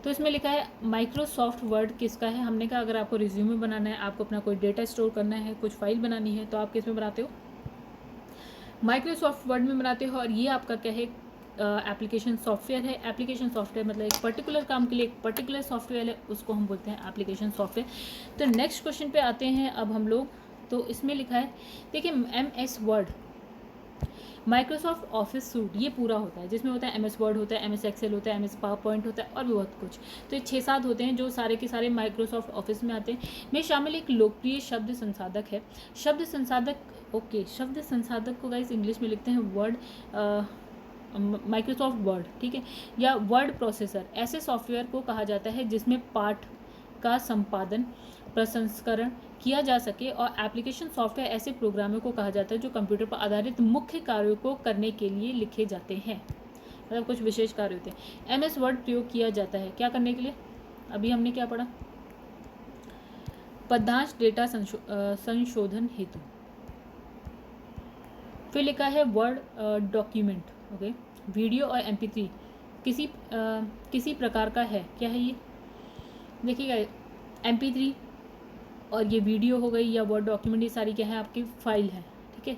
तो इसमें लिखा है माइक्रोसॉफ्ट वर्ड किसका है, हमने कहा अगर आपको रिज्यूमे बनाना है, आपको अपना कोई डेटा स्टोर करना है, कुछ फाइल बनानी है, तो आप किस में बनाते हो, माइक्रोसॉफ्ट वर्ड में बनाते हो। और ये आपका क्या है, एप्लीकेशन सॉफ्टवेयर है। एप्लीकेशन सॉफ्टवेयर मतलब एक पर्टिकुलर काम के लिए एक पर्टिकुलर सॉफ्टवेयर है, उसको हम बोलते हैं एप्लीकेशन सॉफ्टवेयर। तो नेक्स्ट क्वेश्चन पे आते हैं अब हम लोग। तो इसमें लिखा है, देखिए MS word Microsoft office suit ये पूरा होता है, जिसमें होता है MS वर्ड होता है, MS एक्सेल होता है, MS पावर पॉइंट होता है और भी बहुत कुछ। तो ये 6-7 होते हैं जो सारे के सारे माइक्रोसॉफ्ट ऑफिस में आते हैं। में शामिल एक लोकप्रिय शब्द संसाधक है। शब्द संसाधक, ओके, शब्द संसाधक को गाइस इंग्लिश में लिखते हैं वर्ड, माइक्रोसॉफ्ट वर्ड, ठीक है, या वर्ड प्रोसेसर। ऐसे सॉफ्टवेयर को कहा जाता है जिसमें पाठ का संपादन, प्रसंस्करण किया जा सके, और एप्लीकेशन सॉफ्टवेयर ऐसे प्रोग्रामों को कहा जाता है जो कंप्यूटर पर आधारित मुख्य कार्यों को करने के लिए लिखे जाते हैं, मतलब कुछ विशेष कार्य होते हैं। MS वर्ड प्रयोग किया जाता है क्या करने के लिए? अभी हमने क्या पढ़ा? पदांश डेटा संशोधन हेतु। फिर लिखा है वर्ड डॉक्यूमेंट, ओके, वीडियो और MP3 किसी प्रकार का है। क्या है ये? देखिएगा, MP3 और ये वीडियो हो गई या वर्ड डॉक्यूमेंट, ये सारी क्या है आपकी फाइल है, ठीक है।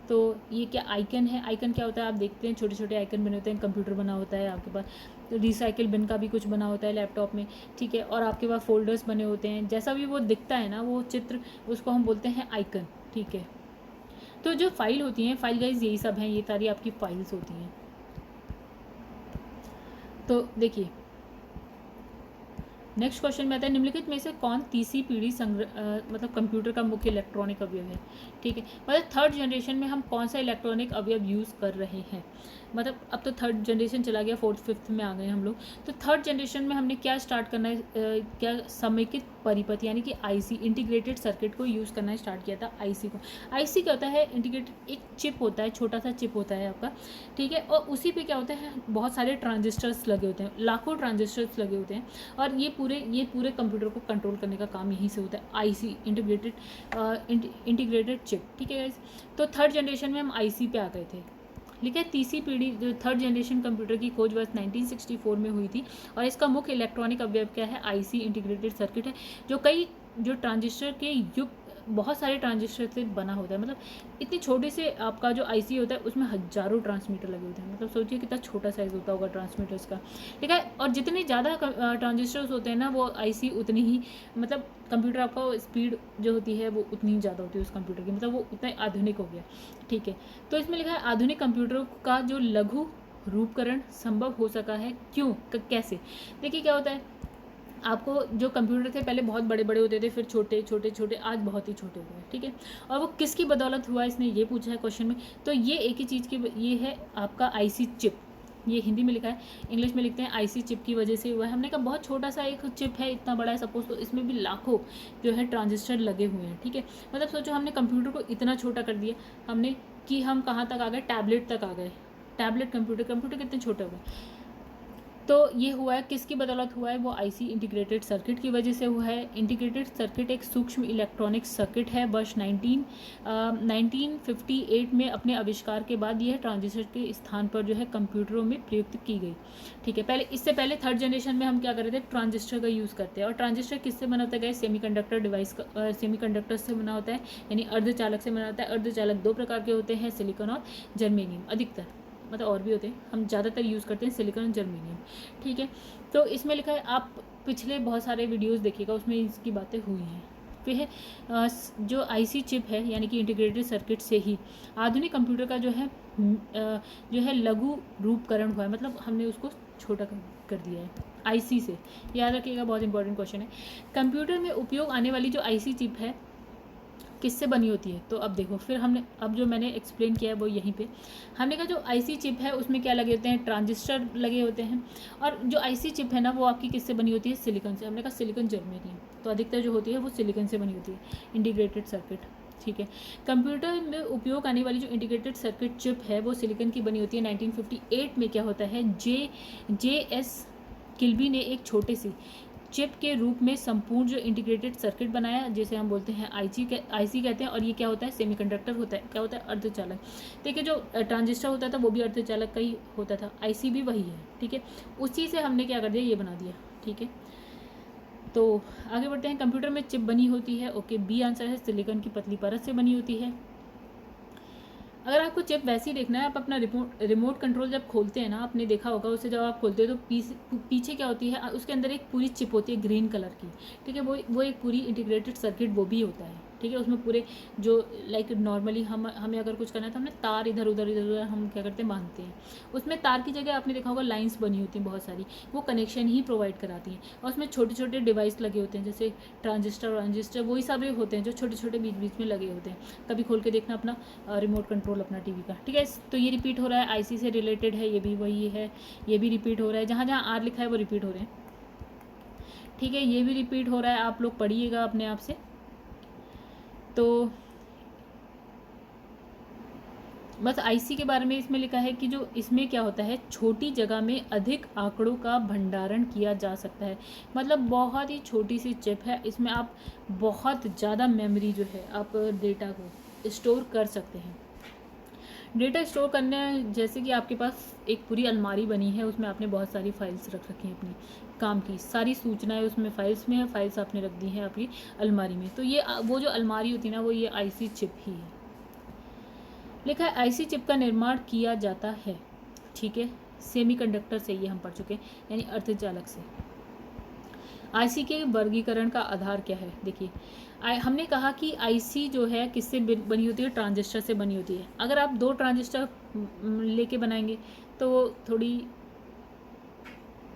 तो ये क्या आइकन है? आइकन क्या होता है? आप देखते हैं छोटे छोटे आइकन बने होते हैं, कंप्यूटर बना होता है आपके पास, तो रिसाइकिल बिन का भी कुछ बना होता है लैपटॉप में, ठीक है, और आपके पास फोल्डर्स बने होते हैं, जैसा भी वो दिखता है ना वो चित्र, उसको हम बोलते हैं आइकन, ठीक है। तो जो फाइल होती हैं, फाइल गाइज यही सब हैं, ये सारी आपकी फाइल्स होती हैं। तो देखिए नेक्स्ट क्वेश्चन में आता है, निम्नलिखित में से कौन तीसरी पीढ़ी मतलब कंप्यूटर का मुख्य इलेक्ट्रॉनिक अवयव है, ठीक है। मतलब थर्ड जनरेशन में हम कौन सा इलेक्ट्रॉनिक अवयव यूज़ कर रहे हैं, मतलब अब तो थर्ड जनरेशन चला गया, 4th 5th में आ गए हम लोग। तो थर्ड जनरेशन में हमने क्या स्टार्ट करना है, क्या समेकित परिपथ यानी कि IC इंटीग्रेटेड सर्किट को यूज़ करना स्टार्ट किया था। IC को, IC क्या होता है? इंटीग्रेटेड एक चिप होता है, छोटा सा चिप होता है आपका, ठीक है, और उसी पे क्या होता है, बहुत सारे ट्रांजिस्टर्स लगे होते हैं, लाखों ट्रांजिस्टर्स लगे होते हैं, और ये पूरे कंप्यूटर को कंट्रोल करने का काम यहीं से होता है, IC इंटीग्रेटेड चिप, ठीक है गाइस। तो थर्ड जनरेशन में हम IC पे आ गए थे। लिखा है तीसरी पीढ़ी जो थर्ड जनरेशन कंप्यूटर की खोज वर्ष 1964 में हुई थी, और इसका मुख्य इलेक्ट्रॉनिक अवयव क्या है? IC इंटीग्रेटेड सर्किट है, जो ट्रांजिस्टर के युग, बहुत सारे ट्रांजिस्टर से बना होता है। मतलब इतनी छोटे से आपका जो IC होता है उसमें हजारों ट्रांसमीटर लगे होते हैं, मतलब सोचिए कितना छोटा साइज होता होगा ट्रांसमीटर्स का, ठीक है। और जितने ज़्यादा ट्रांजिस्टर्स होते हैं ना वो IC उतनी ही, मतलब कंप्यूटर आपका स्पीड जो होती है वो उतनी ही ज़्यादा होती है उस कंप्यूटर की, मतलब वो उतना आधुनिक हो गया, ठीक है। तो इसमें लिखा है आधुनिक कंप्यूटरों का जो लघु रूपकरण संभव हो सका है, क्यों, कैसे? देखिए क्या होता है, आपको जो कंप्यूटर थे पहले बहुत बड़े बड़े होते थे, फिर छोटे छोटे छोटे, आज बहुत ही छोटे हो गए, ठीक है। और वो किसकी बदौलत हुआ, इसने ये पूछा है क्वेश्चन में। तो ये एक ही चीज़ की, ये है आपका IC चिप, ये हिंदी में लिखा है, इंग्लिश में लिखते हैं IC चिप की वजह से हुआ है। हमने कहा बहुत छोटा सा एक चिप है, इतना बड़ा है सपोज, तो इसमें भी लाखों जो है ट्रांजिस्टर लगे हुए हैं, ठीक है। मतलब सोचो हमने कंप्यूटर को इतना छोटा कर दिया हमने, कि हम कहाँ तक आ गए, टैबलेट तक आ गए, टैबलेट कंप्यूटर कितने छोटे हो गए। तो ये हुआ है, किसकी बदौलत हुआ है? वो IC इंटीग्रेटेड सर्किट की वजह से हुआ है। इंटीग्रेटेड सर्किट एक सूक्ष्म इलेक्ट्रॉनिक सर्किट है। वर्ष 1958 में अपने आविष्कार के बाद यह ट्रांजिस्टर के स्थान पर जो है कंप्यूटरों में प्रयुक्त की गई, ठीक है। इससे पहले थर्ड जनरेशन में हम क्या कर रहे थे, ट्रांजिस्टर का यूज़ करते हैं। और ट्रांजिस्टर किससे बना होता है? सेमीकंडक्टर डिवाइस का, सेमीकंडक्टर से बना होता है, यानी अर्धचालक से बना होता है। अर्धचालक दो प्रकार के होते हैं, सिलिकॉन और जर्मेनियम, अधिकतर, मतलब और भी होते हैं, हम ज़्यादातर यूज़ करते हैं सिलिकॉन जर्मेनियम, ठीक है। तो इसमें लिखा है, आप पिछले बहुत सारे वीडियोस देखिएगा, उसमें इसकी बातें हुई हैं। फिर है जो IC चिप है यानी कि इंटीग्रेटेड सर्किट से ही आधुनिक कंप्यूटर का जो है लघु रूपकरण हुआ है, मतलब हमने उसको छोटा कर दिया है IC से। याद रखिएगा, बहुत इंपॉर्टेंट क्वेश्चन है। कंप्यूटर में उपयोग आने वाली जो IC चिप है किससे बनी होती है? तो अब देखो, फिर हमने, अब जो मैंने एक्सप्लेन किया है वो यहीं पे हमने कहा, जो IC चिप है उसमें क्या लगे होते हैं, ट्रांजिस्टर लगे होते हैं। और जो IC चिप है ना वो आपकी किससे बनी होती है? सिलिकॉन से। हमने कहा सिलिकॉन जर्मेनियम, तो अधिकतर जो होती है वो सिलिकॉन से बनी होती है, इंटीग्रेटेड सर्किट, ठीक है। कंप्यूटर में उपयोग आने वाली जो इंटीग्रेटेड सर्किट चिप है वो सिलिकॉन की बनी होती है। 1958 में क्या होता है, JS किल्बी ने एक छोटे सी चिप के रूप में संपूर्ण जो इंटीग्रेटेड सर्किट बनाया, जिसे हम बोलते हैं IC कहते हैं। और ये क्या होता है? सेमीकंडक्टर होता है। क्या होता है? अर्धचालक। देखिए जो ट्रांजिस्टर होता था वो भी अर्धचालक का ही होता था, IC भी वही है, ठीक है। उसी से हमने क्या कर दिया, ये बना दिया, ठीक है। तो आगे बढ़ते हैं। कंप्यूटर में चिप बनी होती है, ओके, B आंसर है, सिलिकॉन की पतली परत से बनी होती है। अगर आपको चिप वैसे ही देखना है, आप अपना रिमोट कंट्रोल जब खोलते हैं ना, आपने देखा होगा, उसे जब आप खोलते हो तो पीछे क्या होती है, उसके अंदर एक पूरी चिप होती है ग्रीन कलर की, ठीक है। वो एक पूरी इंटीग्रेटेड सर्किट वो भी होता है, ठीक है। उसमें पूरे जो लाइक नॉर्मली हमें अगर कुछ करना है तो हमने तार इधर उधर हम क्या करते हैं, बांधते हैं। उसमें तार की जगह आपने देखा होगा लाइंस बनी होती हैं बहुत सारी, वो कनेक्शन ही प्रोवाइड कराती हैं। और उसमें छोटे छोटे डिवाइस लगे होते हैं, जैसे ट्रांजिस्टर वही सारे होते हैं जो छोटे छोटे बीच बीच में लगे होते हैं। कभी खोल के देखना अपना रिमोट कंट्रोल अपना टीवी का, ठीक है। तो ये रिपीट हो रहा है, आईसी से रिलेटेड है, ये भी वही है, ये भी रिपीट हो रहा है, जहाँ जहाँ आर लिखा है वो रिपीट हो रहे हैं, ठीक है। ये भी रिपीट हो रहा है, आप लोग पढ़िएगा अपने आप से। तो बस आईसी के बारे में इसमें लिखा है कि जो इसमें क्या होता है, छोटी जगह में अधिक आंकड़ों का भंडारण किया जा सकता है। मतलब बहुत ही छोटी सी चिप है, इसमें आप बहुत ज़्यादा मेमोरी जो है आप डेटा को स्टोर कर सकते हैं। डेटा स्टोर करने जैसे कि आपके पास एक पूरी अलमारी बनी है, उसमें आपने बहुत सारी फाइल्स रख रखी हैं, अपनी काम की सारी सूचनाएं उसमें फाइल्स में है, फाइल्स आपने रख दी हैं आपकी अलमारी में। तो ये वो जो अलमारी होती है ना, वो ये आईसी चिप ही है। लिखा है आईसी चिप का निर्माण किया जाता है, ठीक है, सेमीकंडक्टर से, ये हम पढ़ चुके हैं, यानी अर्धचालक से। आईसी के वर्गीकरण का आधार क्या है, देखिए हमने कहा कि आईसी जो है किससे बनी होती है, ट्रांजिस्टर से बनी होती है। अगर आप 2 ट्रांजिस्टर लेके बनाएंगे तो थोड़ी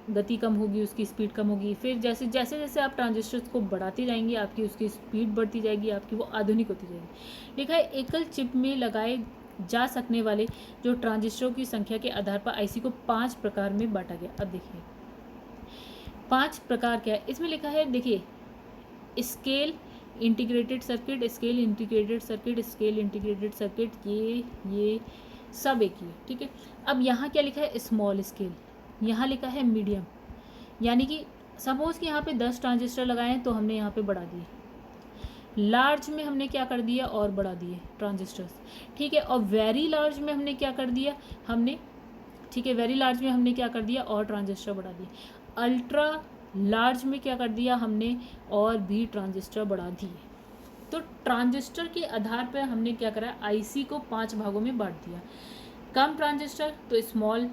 गति कम होगी, उसकी स्पीड कम होगी। फिर जैसे जैसे जैसे आप ट्रांजिस्टर्स को बढ़ाते जाएंगे, आपकी उसकी स्पीड बढ़ती जाएगी, आपकी वो आधुनिक होती जाएगी। लिखा है एकल चिप में लगाए जा सकने वाले जो ट्रांजिस्टरों की संख्या के आधार पर आईसी को 5 प्रकार में बांटा गया। अब देखिए 5 प्रकार क्या है इसमें लिखा है, देखिए scale integrated circuit, scale integrated circuit, scale integrated circuit, ये सब एक ही है, ठीक है। अब यहाँ क्या लिखा है, स्मॉल स्केल, यहाँ लिखा है मीडियम, यानी कि सपोज़ कि यहाँ पे 10 ट्रांजिस्टर लगाए हैं तो हमने यहाँ पे बढ़ा दिए। लार्ज में हमने क्या कर दिया, और बढ़ा दिए ट्रांजिस्टर्स, ठीक है। और वेरी लार्ज में हमने क्या कर दिया, हमने, ठीक है, वेरी लार्ज में हमने क्या कर दिया, और ट्रांजिस्टर बढ़ा दिए। अल्ट्रा लार्ज में क्या कर दिया हमने, और भी ट्रांजिस्टर बढ़ा दिए। तो ट्रांजिस्टर के आधार पर हमने क्या करा, आईसी को 5 भागों में बांट दिया। कम ट्रांजिस्टर तो small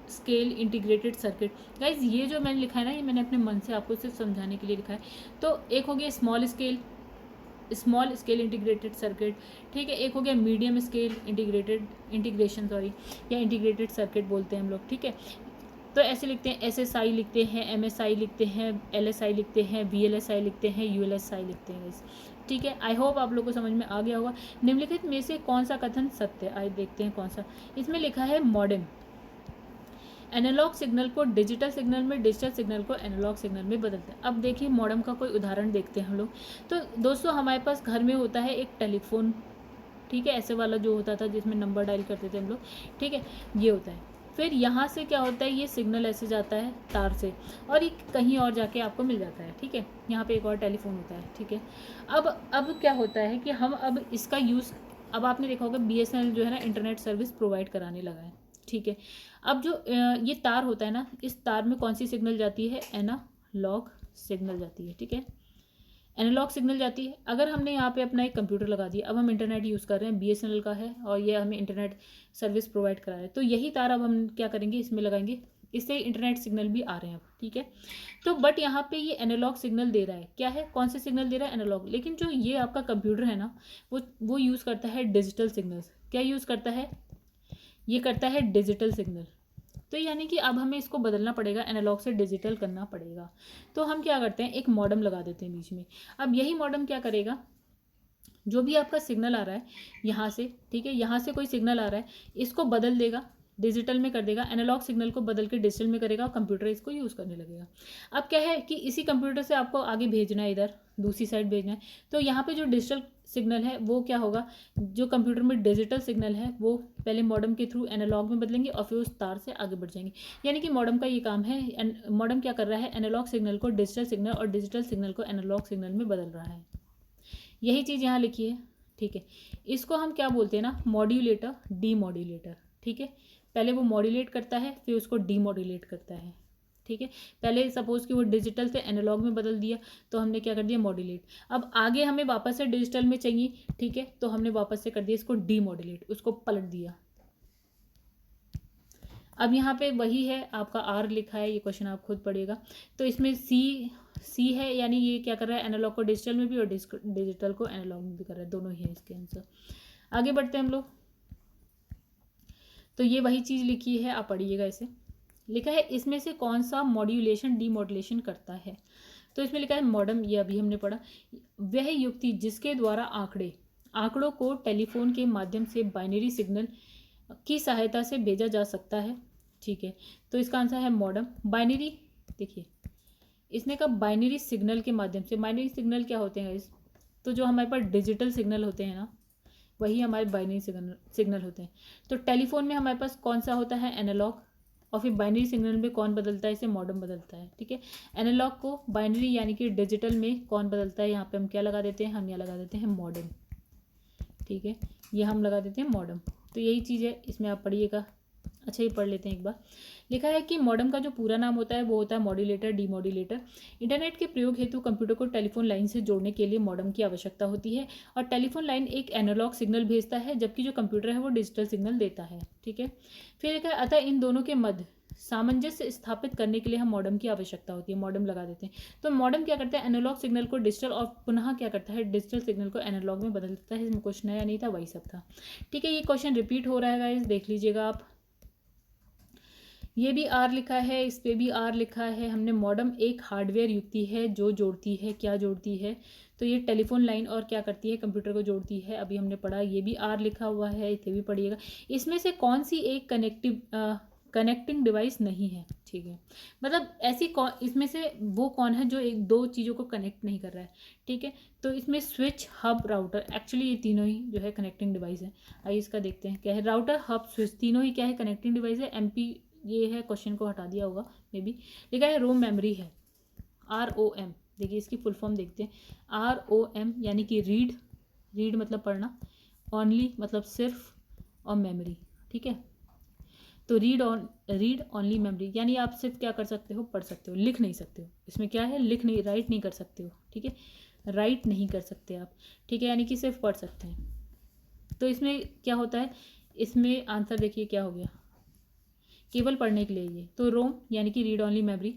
scale integrated circuit. Guys ये जो मैंने लिखा है ना, ये मैंने अपने मन से आपको सिर्फ समझाने के लिए लिखा है। तो एक हो गया स्मॉल स्केल इंटीग्रेटेड सर्किट, ठीक है। एक हो गया मीडियम स्केल इंटीग्रेशन या इंटीग्रेटेड सर्किट बोलते हैं हम लोग, ठीक है। तो ऐसे लिखते हैं, SSI लिखते हैं, MSI लिखते हैं, LSI लिखते हैं, VLSI लिखते हैं, ULSI लिखते हैं, ठीक है। आई होप आप लोग को समझ में आ गया होगा। निम्नलिखित में से कौन सा कथन सत्य है, आइए देखते हैं कौन सा। इसमें लिखा है मॉडेम एनालॉग सिग्नल को डिजिटल सिग्नल में, डिजिटल सिग्नल को एनालॉग सिग्नल में बदलते हैं। अब देखिए मॉडेम का कोई उदाहरण देखते हैं हम लोग। तो दोस्तों हमारे पास घर में होता है एक टेलीफोन, ठीक है, ऐसे वाला जो होता था जिसमें नंबर डायल करते थे हम लोग, ठीक है, ये होता है। फिर यहाँ से क्या होता है, ये सिग्नल ऐसे जाता है तार से, और ये कहीं और जाके आपको मिल जाता है, ठीक है। यहाँ पे एक और टेलीफोन होता है, ठीक है। अब क्या होता है कि हम अब इसका यूज़, अब आपने देखा होगा BSNL जो है ना इंटरनेट सर्विस प्रोवाइड कराने लगा है, ठीक है। अब जो ये तार होता है ना, इस तार में कौन सी सिग्नल जाती है, एनालॉग सिग्नल जाती है, ठीक है, एनालॉग सिग्नल जाती है। अगर हमने यहाँ पे अपना एक कंप्यूटर लगा दिया, अब हम इंटरनेट यूज़ कर रहे हैं, BSNL का है और ये हमें इंटरनेट सर्विस प्रोवाइड करा रहा है, तो यही तार अब हम क्या करेंगे, इसमें लगाएंगे, इससे इंटरनेट सिग्नल भी आ रहे हैं अब, ठीक है। तो बट यहाँ पे ये एनालॉग सिग्नल दे रहा है, क्या है, कौन से सिग्नल दे रहा है, एनालॉग। लेकिन जो ये आपका कंप्यूटर है ना, वो यूज़ करता है डिजिटल सिग्नल्स। क्या यूज़ करता है, ये करता है डिजिटल सिग्नल। तो यानी कि अब हमें इसको बदलना पड़ेगा, एनालॉग से डिजिटल करना पड़ेगा। तो हम क्या करते हैं, एक मॉडेम लगा देते हैं बीच में। अब यही मॉडेम क्या करेगा, जो भी आपका सिग्नल आ रहा है यहाँ से, ठीक है, यहाँ से कोई सिग्नल आ रहा है, इसको बदल देगा, डिजिटल में कर देगा, एनालॉग सिग्नल को बदल के डिजिटल में करेगा और कंप्यूटर इसको यूज़ करने लगेगा। अब क्या है कि इसी कंप्यूटर से आपको आगे भेजना है, इधर दूसरी साइड भेजना है, तो यहाँ पे जो डिजिटल सिग्नल है वो क्या होगा, जो कंप्यूटर में डिजिटल सिग्नल है वो पहले मॉडेम के थ्रू एनालॉग में बदलेंगे और फिर उस तार से आगे बढ़ जाएंगे। यानी कि मॉडेम का ये काम है, मॉडेम क्या कर रहा है, एनालॉग सिग्नल को डिजिटल सिग्नल और डिजिटल सिग्नल को एनालॉग सिग्नल में बदल रहा है। यही चीज़ यहाँ लिखी है, ठीक है। इसको हम क्या बोलते हैं ना, मॉड्यूलेटर, डीमॉड्यूलेटर, ठीक है। पहले वो मॉड्यूलेट करता है, फिर उसको डीमॉड्यूलेट करता है, ठीक है। पहले सपोज कि वो डिजिटल से एनालॉग में बदल दिया, तो हमने क्या कर दिया, मॉड्यूलेट। अब आगे हमें वापस से डिजिटल में चाहिए, ठीक है, तो हमने वापस से कर दिया इसको डीमॉड्यूलेट, उसको पलट दिया। अब यहाँ पे वही है, आपका आर लिखा है, ये क्वेश्चन आप खुद पढ़िएगा। तो इसमें सी है, यानी ये क्या कर रहा है, एनालॉग को डिजिटल में भी और डिजिटल को एनालॉग में भी कर रहा है, दोनों ही है इसके आंसर। आगे बढ़ते हैं हम लोग। तो ये वही चीज़ लिखी है, आप पढ़िएगा इसे। लिखा है इसमें से कौन सा मॉड्यूलेशन डीमॉड्यूलेशन करता है। तो इसमें लिखा है मॉडम, ये अभी हमने पढ़ा, वह युक्ति जिसके द्वारा आंकड़ों को टेलीफोन के माध्यम से बाइनरी सिग्नल की सहायता से भेजा जा सकता है। ठीक है, तो इसका आंसर है मॉडम। बाइनरी, देखिए इसने कहा बाइनरी सिग्नल के माध्यम से। बाइनरी सिग्नल क्या होते हैं इस, तो जो हमारे पास डिजिटल सिग्नल होते हैं ना, वही हमारे बाइनरी सिग्नल होते हैं। तो टेलीफोन में हमारे पास कौन सा होता है, एनालॉग, और फिर बाइनरी सिग्नल में कौन बदलता है, इसे मॉडम बदलता है। ठीक है, एनालॉग को बाइनरी यानी कि डिजिटल में कौन बदलता है, यहाँ पे हम क्या लगा देते हैं, हम यहाँ लगा देते हैं मॉडम। ठीक है, ये हम लगा देते हैं मॉडम। तो यही चीज़ है, इसमें आप पढ़िएगा। अच्छा, ये पढ़ लेते हैं एक बार। लिखा है कि मॉडम का जो पूरा नाम होता है वो होता है मॉड्यूलेटर डीमॉड्यूलेटर। इंटरनेट के प्रयोग हेतु कंप्यूटर को टेलीफोन लाइन से जोड़ने के लिए मॉडम की आवश्यकता होती है, और टेलीफोन लाइन एक एनालॉग सिग्नल भेजता है, जबकि जो कंप्यूटर है वो डिजिटल सिग्नल देता है। ठीक है, फिर लिखा है अतः इन दोनों के मध्य सामंजस्य स्थापित करने के लिए हम मॉडम की आवश्यकता होती है, मॉडम लगा देते हैं। तो मॉडम क्या करता है, एनालॉग सिग्नल को डिजिटल और पुनः क्या करता है, डिजिटल सिग्नल को एनालॉग में बदल देता है। इसमें कुछ नया नहीं था, वही सब था। ठीक है, ये क्वेश्चन रिपीट हो रहा है गाइस, देख लीजिएगा आप। ये भी आर लिखा है, इस पे भी आर लिखा है हमने। मॉडम एक हार्डवेयर युक्ति है जो जोड़ती है, क्या जोड़ती है, तो ये टेलीफोन लाइन और क्या करती है, कंप्यूटर को जोड़ती है, अभी हमने पढ़ा। ये भी आर लिखा हुआ है, इसे भी पढ़िएगा। इसमें से कौन सी एक कनेक्टिंग डिवाइस नहीं है। ठीक है, मतलब ऐसी कौन, इसमें से वो कौन है जो एक दो चीज़ों को कनेक्ट नहीं कर रहा है। ठीक है, तो इसमें स्विच, हब, राउटर, एक्चुअली ये तीनों ही जो है कनेक्टिंग डिवाइस है। आइए इसका देखते हैं क्या है। राउटर, हब, स्विच तीनों ही क्या है, कनेक्टिंग डिवाइस है। एमपी ये है, क्वेश्चन को हटा दिया होगा मे बी। लिखा है रोम मेमोरी है, ROM। देखिए इसकी फुल फॉर्म देखते हैं। ROM यानी कि रीड मतलब पढ़ना, ओनली मतलब सिर्फ, और मेमोरी। ठीक है, तो रीड ओनली मेमोरी, यानी आप सिर्फ क्या कर सकते हो, पढ़ सकते हो, लिख नहीं सकते हो। इसमें क्या है, राइट नहीं कर सकते हो। ठीक है, राइट नहीं कर सकते आप। ठीक है, यानी कि सिर्फ पढ़ सकते हैं। तो इसमें क्या होता है, इसमें आंसर देखिए क्या हो गया, केवल पढ़ने के लिए। ये तो रोम यानी कि रीड ओनली मेमोरी,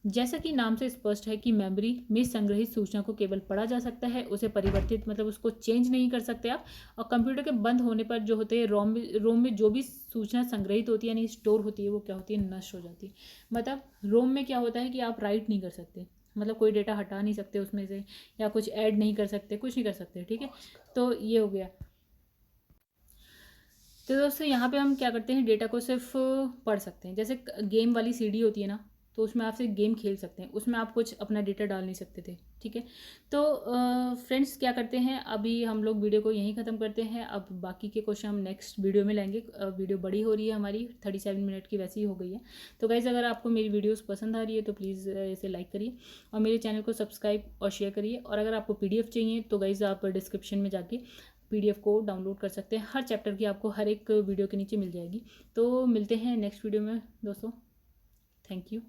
जैसा कि नाम से स्पष्ट है कि मेमोरी में संग्रहित सूचना को केवल पढ़ा जा सकता है, उसे परिवर्तित मतलब उसको चेंज नहीं कर सकते आप। और कंप्यूटर के बंद होने पर जो होते हैं रोम में जो भी सूचना संग्रहित होती है यानी स्टोर होती है, वो क्या होती है, नष्ट हो जाती है। मतलब रोम में क्या होता है कि आप राइट नहीं कर सकते, मतलब कोई डेटा हटा नहीं सकते उसमें से, या कुछ ऐड नहीं कर सकते, कुछ नहीं कर सकते। ठीक है, तो ये हो गया। तो दोस्तों यहाँ पे हम क्या करते हैं, डेटा को सिर्फ पढ़ सकते हैं। जैसे गेम वाली सीडी होती है ना, तो उसमें आप सिर्फ गेम खेल सकते हैं, उसमें आप कुछ अपना डेटा डाल नहीं सकते थे। ठीक है, तो फ्रेंड्स क्या करते हैं, अभी हम लोग वीडियो को यहीं ख़त्म करते हैं। अब बाकी के क्वेश्चन हम नेक्स्ट वीडियो में लेंगे। वीडियो बड़ी हो रही है हमारी, 37 मिनट की वैसे ही हो गई है। तो गाइज़ अगर आपको मेरी वीडियोज़ पसंद आ रही है तो प्लीज़ इसे लाइक करिए और मेरे चैनल को सब्सक्राइब और शेयर करिए। और अगर आपको PDF चाहिए तो गाइज़ आप डिस्क्रिप्शन में जाके PDF को डाउनलोड कर सकते हैं। हर चैप्टर की आपको हर एक वीडियो के नीचे मिल जाएगी। तो मिलते हैं नेक्स्ट वीडियो में दोस्तों। Thank you.